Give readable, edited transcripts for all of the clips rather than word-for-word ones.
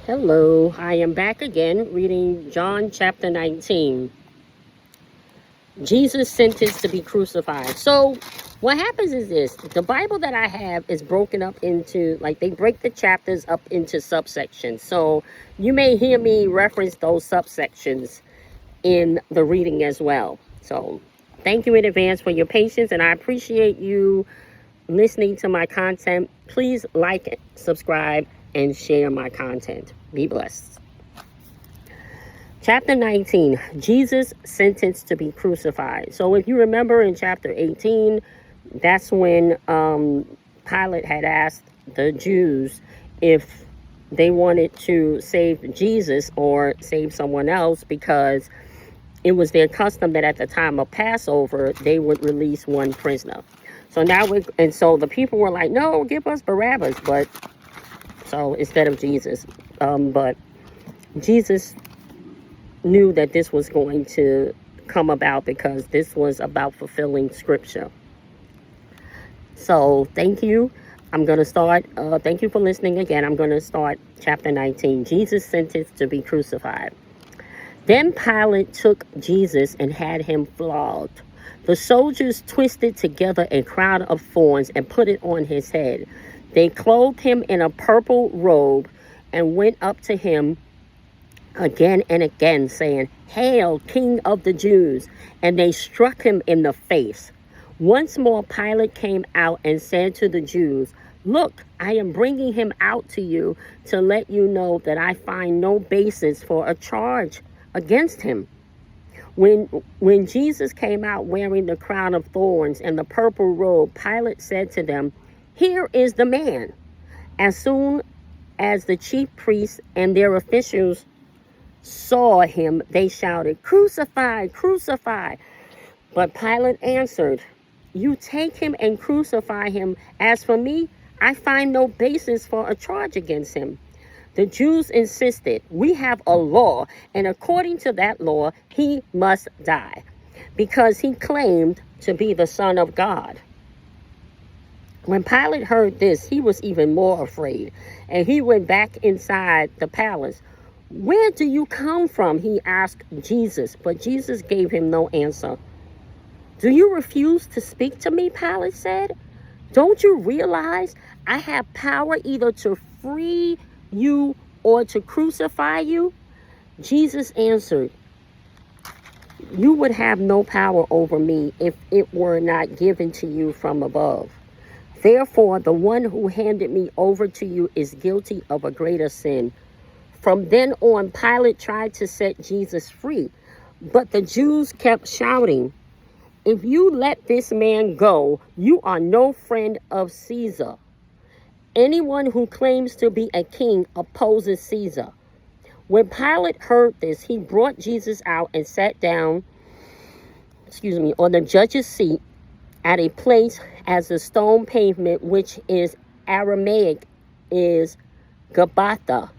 Hello, I am back again reading John chapter 19. Jesus sentenced to be crucified. So, what happens is this: the Bible that I have is broken up into, like, they break the chapters up into subsections. So, you may hear me reference those subsections in the reading as well. So, thank you in advance for your patience, and I appreciate you listening to my content. Please like, subscribe, and share my content. Be blessed. Chapter 19, Jesus sentenced to be crucified. So if you remember in chapter 18, that's when Pilate had asked the Jews if they wanted to save Jesus or save someone else, because it was their custom that at the time of Passover, they would release one prisoner. So so the people were like, no, give us Barabbas, but so instead of Jesus. But Jesus knew that this was going to come about because this was about fulfilling scripture. So thank you. I'm going to start. Thank you for listening again. I'm going to start chapter 19. Jesus sentenced to be crucified. Then Pilate took Jesus and had him flogged. The soldiers twisted together a crown of thorns and put it on his head. They clothed him in a purple robe and went up to him again and again, saying, "Hail, King of the Jews!" And they struck him in the face. Once more Pilate came out and said to the Jews, "Look, I am bringing him out to you to let you know that I find no basis for a charge against him." When Jesus came out wearing the crown of thorns and the purple robe, Pilate said to them, "Here is the man." As soon as the chief priests and their officials saw him, they shouted, "Crucify, crucify." But Pilate answered, "You take him and crucify him. As for me, I find no basis for a charge against him." The Jews insisted, "We have a law, and according to that law, he must die, because he claimed to be the Son of God." When Pilate heard this, he was even more afraid, and he went back inside the palace. "Where do you come from?" he asked Jesus, but Jesus gave him no answer. "Do you refuse to speak to me?" Pilate said. "Don't you realize I have power either to free you or to crucify you?" Jesus answered, "You would have no power over me if it were not given to you from above. Therefore, the one who handed me over to you is guilty of a greater sin." From then on, Pilate tried to set Jesus free, but the Jews kept shouting, "If you let this man go, you are no friend of Caesar. Anyone who claims to be a king opposes Caesar." When Pilate heard this, he brought Jesus out and sat down, on the judge's seat at a place as the stone pavement, which is Aramaic, is Gabbatha.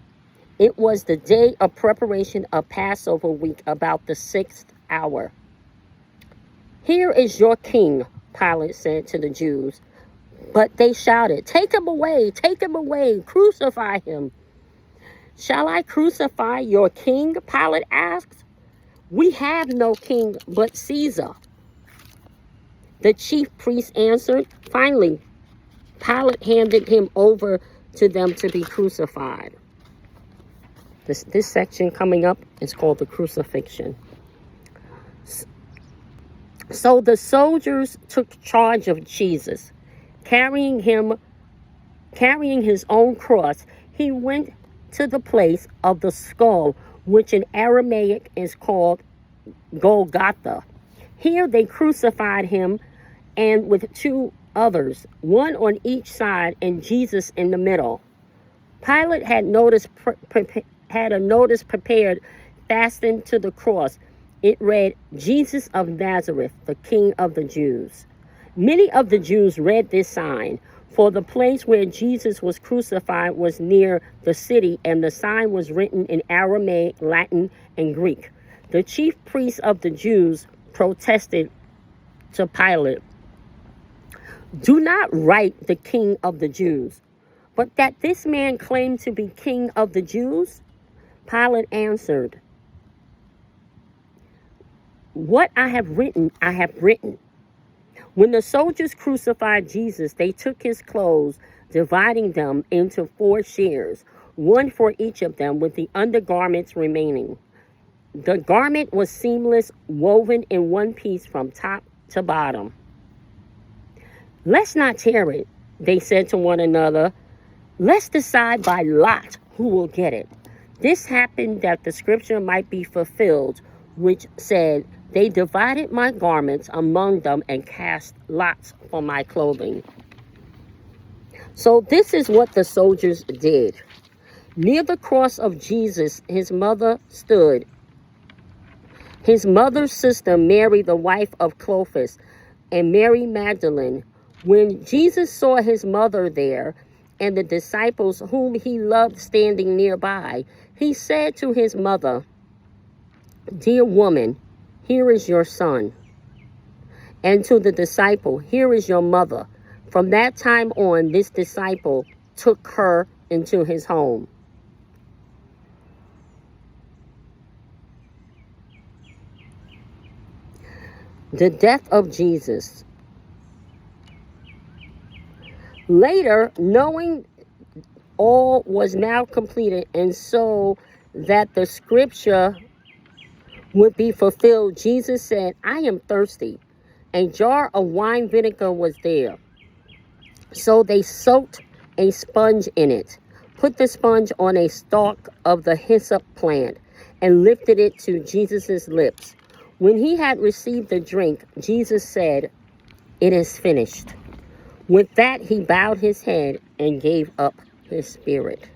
It was the day of preparation of Passover week, about the 6th hour. "Here is your king," Pilate said to the Jews. But they shouted, take him away, crucify him." "Shall I crucify your king?" Pilate asked. "We have no king but Caesar." The chief priest answered. Finally, Pilate handed him over to them to be crucified. This section coming up is called the crucifixion. So the soldiers took charge of Jesus. Carrying his own cross, he went to the place of the skull, which in Aramaic is called Golgotha. Here they crucified him, and with two others, one on each side and Jesus in the middle. Pilate had a notice prepared fastened to the cross. It read, "Jesus of Nazareth, the King of the Jews." Many of the Jews read this sign, for the place where Jesus was crucified was near the city, and the sign was written in Aramaic, Latin, and Greek. The chief priests of the Jews protested to Pilate, "Do not write the King of the Jews, but that this man claimed to be king of the Jews? Pilate answered, what I have written, I have written. When the soldiers crucified Jesus, they took his clothes, dividing them into 4 shares, one for each of them, with the undergarments remaining. The garment was seamless, woven in one piece from top to bottom. Let's not tear it, they said to one another. Let's decide by lot who will get it. This happened that the scripture might be fulfilled, which said, they divided my garments among them and cast lots for my clothing. So this is what the soldiers did. Near the cross of Jesus, his mother stood. His mother's sister, Mary, the wife of Clopas, and Mary Magdalene. When Jesus saw his mother there and the disciples whom he loved standing nearby, he said to his mother, dear woman, here is your son. And to the disciple, here is your mother. From that time on, this disciple took her into his home. The death of Jesus. Later, knowing all was now completed, and so that the scripture would be fulfilled, Jesus said, I am thirsty. A jar of wine vinegar was there. So they soaked a sponge in it, put the sponge on a stalk of the hyssop plant, and lifted it to Jesus' lips. When he had received the drink, Jesus said, it is finished. With that, he bowed his head and gave up his spirit.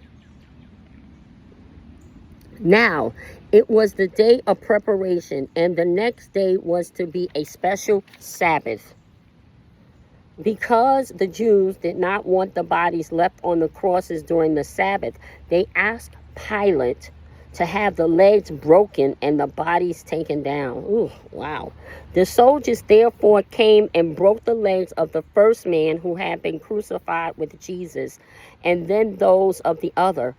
Now, it was the day of preparation, and the next day was to be a special Sabbath. Because the Jews did not want the bodies left on the crosses during the Sabbath, they asked Pilate to have the legs broken and the bodies taken down. Ooh, wow. The soldiers therefore came and broke the legs of the first man who had been crucified with Jesus, and then those of the other.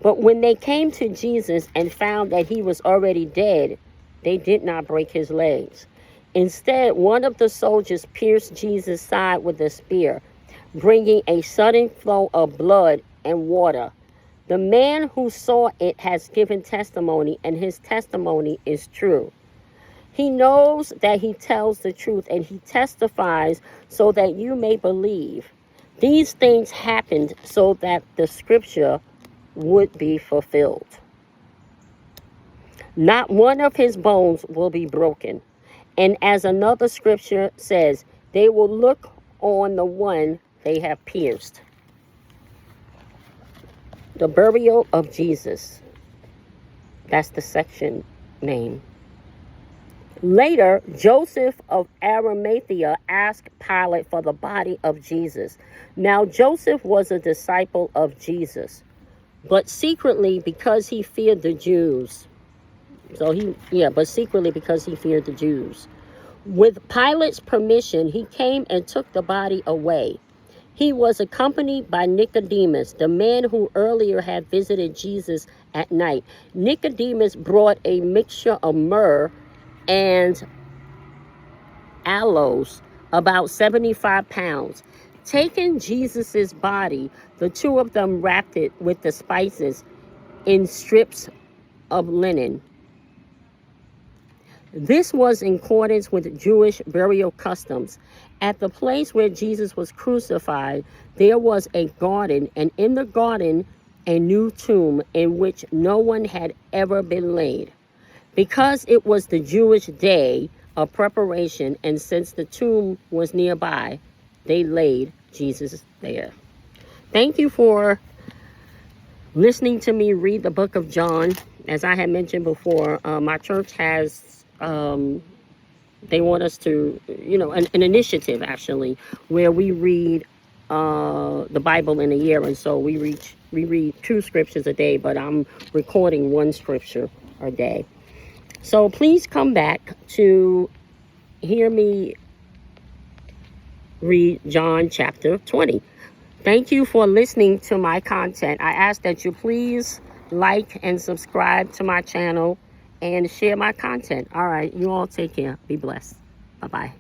But when they came to Jesus and found that he was already dead, they did not break his legs. Instead, one of the soldiers pierced Jesus' side with a spear, bringing a sudden flow of blood and water. The man who saw it has given testimony, and his testimony is true. He knows that he tells the truth, and he testifies so that you may believe. These things happened so that the scripture would be fulfilled. Not one of his bones will be broken. And as another scripture says, they will look on the one they have pierced. The burial of Jesus. That's the section name. Later, Joseph of Arimathea asked Pilate for the body of Jesus. Now, Joseph was a disciple of Jesus, but secretly because he feared the Jews. But secretly because he feared the Jews. With Pilate's permission, he came and took the body away. He was accompanied by Nicodemus, the man who earlier had visited Jesus at night. Nicodemus brought a mixture of myrrh and aloes, about 75 pounds. Taking Jesus' body, the two of them wrapped it with the spices in strips of linen. This was in accordance with Jewish burial customs. At the place where Jesus was crucified, there was a garden, and in the garden a new tomb in which no one had ever been laid. Because it was the Jewish day of preparation, and since the tomb was nearby, they laid Jesus there. Thank you for listening to me read the book of John. As I had mentioned before, my church has, they want us to, an initiative actually, where we read the Bible in a year. And so we read 2 scriptures a day, but I'm recording 1 scripture a day. So please come back to hear me read John chapter 20. Thank you for listening to my content. I ask that you please like and subscribe to my channel and share my content. All right, you all take care. Be blessed. Bye-bye.